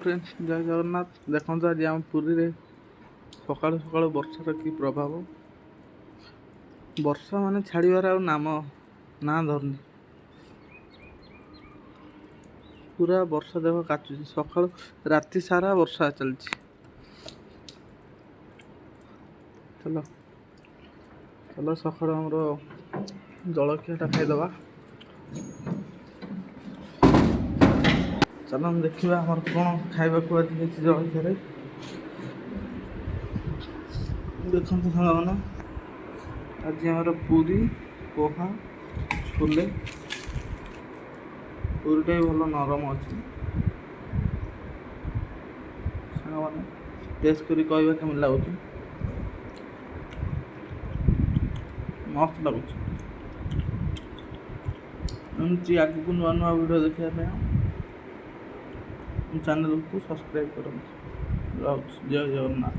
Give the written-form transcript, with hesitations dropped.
Friends जय जगन्नाथ। देखते आज आम पुरी रे सकाळु सकाळु वर्षार कि प्रभाव। वर्षा माने छाड़बार आ नाम ना धरनी। पूरा वर्षा देख काचुची सकाळु राति सारा वर्षा चलची। चलो चलो सकाळु हमरो जलखियाटा खाईदबा। चलो हम देखा आमर कौन खाइबा आज जलखिया देखते साग मैंने आज आमर पूरी पोहा छोले। पूरीटा भी भल नरम अच्छी साग मैंने टेस्ट करी कहवा केम लगुच। मस्त लगुच। एमती आगू नुआ नुआ वीडियो देखा चैनल को सब्सक्राइब करें। जय जगन्नाथ।